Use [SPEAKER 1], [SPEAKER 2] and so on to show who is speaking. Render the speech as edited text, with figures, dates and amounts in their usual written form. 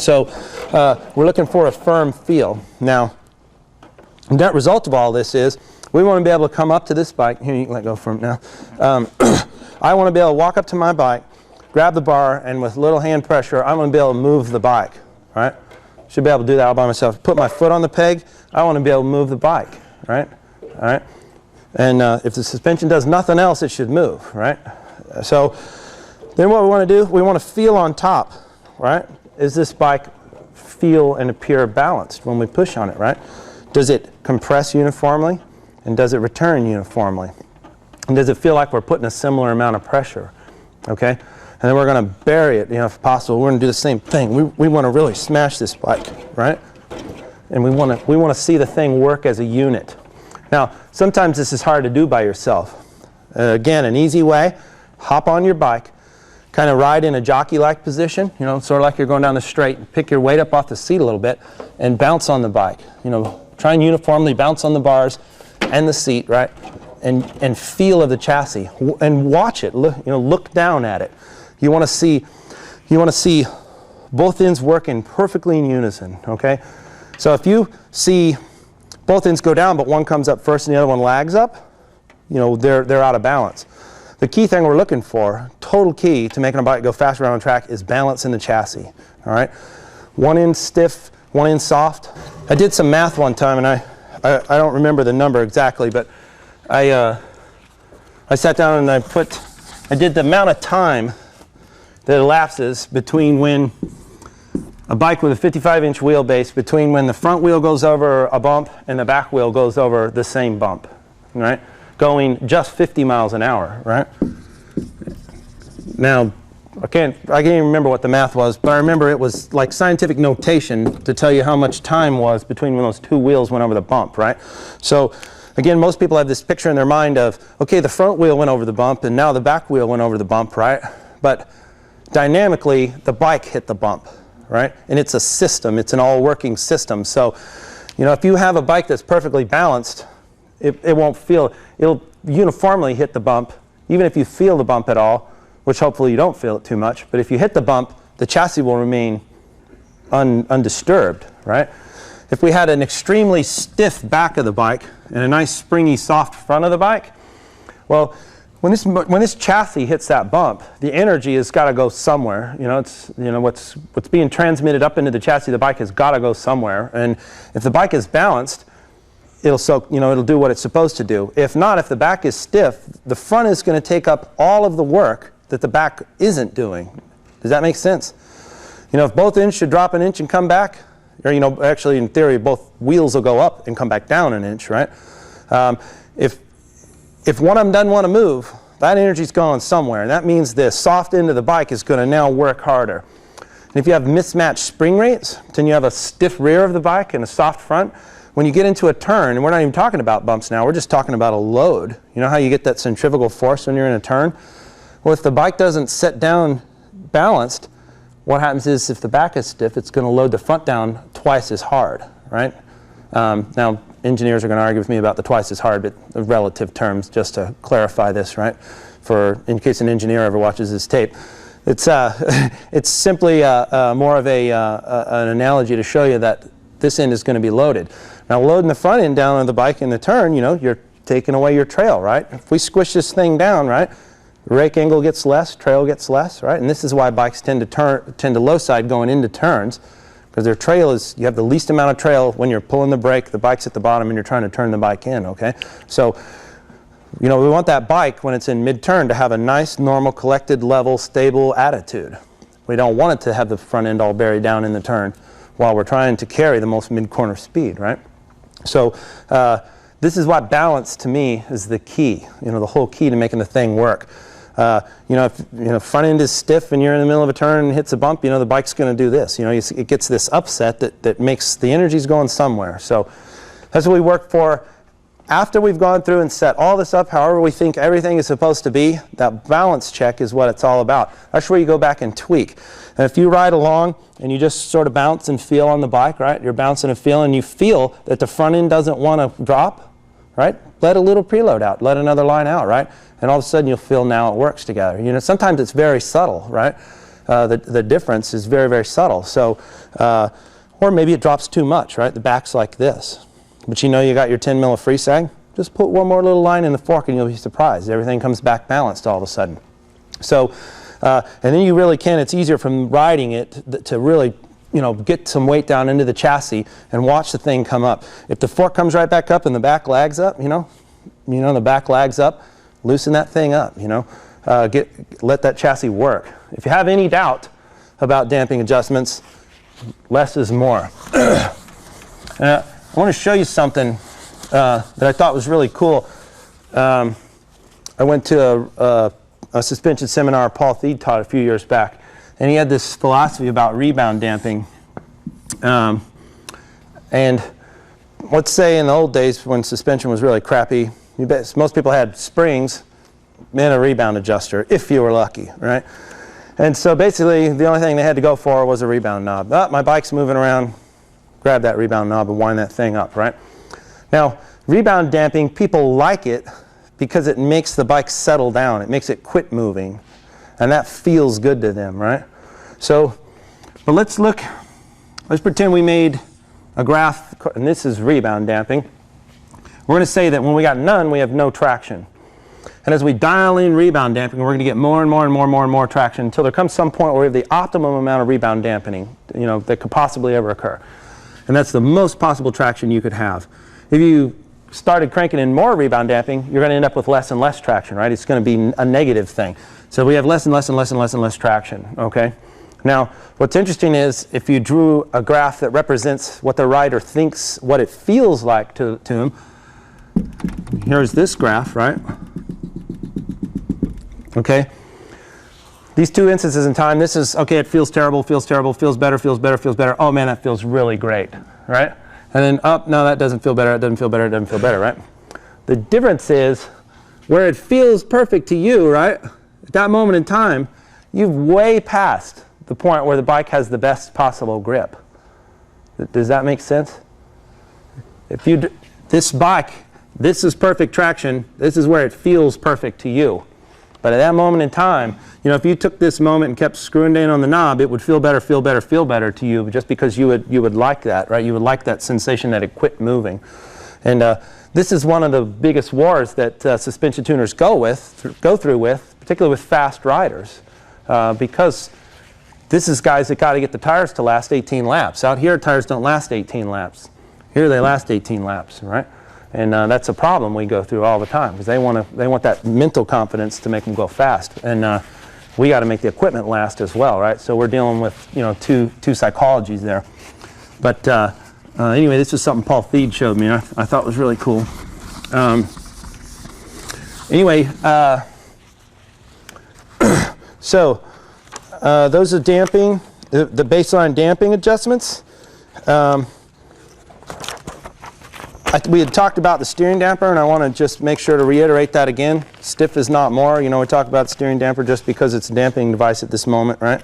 [SPEAKER 1] So we're looking for a firm feel. Now, the net result of all this is we want to be able to come up to this bike. Here, you can let go from it now. I want to be able to walk up to my bike, grab the bar, and with little hand pressure, I want to be able to move the bike, right? Should be able to do that all by myself. Put my foot on the peg, I want to be able to move the bike, right? All right? And if the suspension does nothing else, it should move, right? So then what we want to do, we want to feel on top, right? Is this bike feel and appear balanced when we push on it, right? Does it compress uniformly? And does it return uniformly? And does it feel like we're putting a similar amount of pressure? Okay? And then we're going to bury it, if possible. We're going to do the same thing. We want to really smash this bike, right? And we want to see the thing work as a unit. Now, sometimes this is hard to do by yourself. Again, an easy way, hop on your bike, kind of ride in a jockey-like position, sort of like you're going down the straight, and pick your weight up off the seat a little bit, and bounce on the bike. Try and uniformly bounce on the bars and the seat, right? And feel of the chassis, and watch it. Look down at it. You want to see both ends working perfectly in unison. Okay, so if you see both ends go down, but one comes up first and the other one lags up, they're out of balance. The key thing we're looking for, total key to making a bike go faster around the track, is balance in the chassis. All right, one end stiff, one end soft. I did some math one time, and I don't remember the number exactly, but I sat down and I did the amount of time that elapses between when a bike with a 55-inch wheelbase, between when the front wheel goes over a bump and the back wheel goes over the same bump, right? Going just 50 miles an hour, right? Now, I can't even remember what the math was, but I remember it was like scientific notation to tell you how much time was between when those two wheels went over the bump, right? So, again, most people have this picture in their mind of, okay, the front wheel went over the bump and now the back wheel went over the bump, right? But dynamically, the bike hit the bump, right? And it's a system, it's an all-working system. So, if you have a bike that's perfectly balanced, it won't feel, it'll uniformly hit the bump, even if you feel the bump at all, which hopefully you don't feel it too much. But if you hit the bump, the chassis will remain undisturbed, right? If we had an extremely stiff back of the bike and a nice springy soft front of the bike, well, when this chassis hits that bump, the energy has got to go somewhere. What's being transmitted up into the chassis of the bike has got to go somewhere. And if the bike is balanced, it'll do what it's supposed to do. If not, if the back is stiff, the front is going to take up all of the work that the back isn't doing. Does that make sense? If both ends should drop an inch and come back, or actually in theory both wheels will go up and come back down an inch, right? If one of them doesn't want to move, that energy's gone somewhere, and that means the soft end of the bike is going to now work harder. And if you have mismatched spring rates, then you have a stiff rear of the bike and a soft front. When you get into a turn, and we're not even talking about bumps now, we're just talking about a load. You know how you get that centrifugal force when you're in a turn? Well, if the bike doesn't set down balanced, what happens is if the back is stiff, it's going to load the front down twice as hard, right? Now, engineers are going to argue with me about the twice as hard, but the relative terms, just to clarify this, right? In case an engineer ever watches this tape. It's simply more of an analogy to show you that this end is going to be loaded. Now, loading the front end down on the bike in the turn, you're taking away your trail, right? If we squish this thing down, right, rake angle gets less, trail gets less, right? And this is why bikes tend to low side going into turns, because their trail is, you have the least amount of trail when you're pulling the brake, the bike's at the bottom, and you're trying to turn the bike in, okay? So, we want that bike, when it's in mid-turn, to have a nice, normal, collected, level, stable attitude. We don't want it to have the front end all buried down in the turn while we're trying to carry the most mid-corner speed, right? So, this is why balance, to me, is the key, the whole key to making the thing work. If front end is stiff and you're in the middle of a turn and hits a bump, the bike's going to do this. It gets this upset that makes the energy's going somewhere. So that's what we work for. After we've gone through and set all this up, however we think everything is supposed to be, that balance check is what it's all about. That's where you go back and tweak. And if you ride along and you just sort of bounce and feel on the bike, right? You're bouncing and feeling, and you feel that the front end doesn't want to drop, right? Let a little preload out, let another line out, right? And all of a sudden you'll feel now it works together. Sometimes it's very subtle, right? the difference is very, very subtle. So, or maybe it drops too much, right? The back's like this. But you know you got your 10 mil of free sag. Just put one more little line in the fork and you'll be surprised. Everything comes back balanced all of a sudden. So, and then you really can, it's easier from riding it to really, you know, get some weight down into the chassis and watch the thing come up. If the fork comes right back up and the back lags up, the back lags up, loosen that thing up, let that chassis work. If you have any doubt about damping adjustments, less is more. I want to show you something that I thought was really cool. I went to a suspension seminar Paul Thied taught a few years back, and he had this philosophy about rebound damping. And let's say in the old days when suspension was really crappy, most people had springs and a rebound adjuster, if you were lucky, right? And so basically the only thing they had to go for was a rebound knob. Oh, my bike's moving around, grab that rebound knob and wind that thing up, right? Now, rebound damping, people like it because it makes the bike settle down. It makes it quit moving. And that feels good to them, right? So, but let's pretend we made a graph, and this is rebound damping. We're going to say that when we got none, we have no traction. And as we dial in rebound damping, we're going to get more and more and more and more and more traction until there comes some point where we have the optimum amount of rebound dampening, that could possibly ever occur. And that's the most possible traction you could have. If you started cranking in more rebound damping, you're going to end up with less and less traction, right? It's going to be a negative thing. So we have less and less and less and less and less traction, okay? Now, what's interesting is if you drew a graph that represents what the rider thinks, what it feels like to him, here's this graph, right? Okay? These two instances in time, this is, okay, it feels terrible, feels better, feels better, feels better. Oh man, that feels really great, right? And then up, no, that doesn't feel better, it doesn't feel better, it doesn't feel better, right? The difference is where it feels perfect to you, right? At that moment in time, you've way passed the point where the bike has the best possible grip. Does that make sense? If you, this bike, this is perfect traction, this is where it feels perfect to you. But at that moment in time, if you took this moment and kept screwing down on the knob, it would feel better, feel better, feel better to you just because you would like that, right? You would like that sensation that it quit moving. And this is one of the biggest wars that suspension tuners go through with, particularly with fast riders, because this is guys that got to get the tires to last 18 laps. Out here, tires don't last 18 laps. Here, they last 18 laps, right? And that's a problem we go through all the time because they want that mental confidence to make them go fast. And we got to make the equipment last as well, right? So we're dealing with two psychologies there. But anyway, this was something Paul Thied showed me. I thought was really cool. Anyway, so those are damping, the baseline damping adjustments. We had talked about the steering damper, and I want to just make sure to reiterate that again. Stiff is not more. We talk about steering damper just because it's a damping device at this moment, right?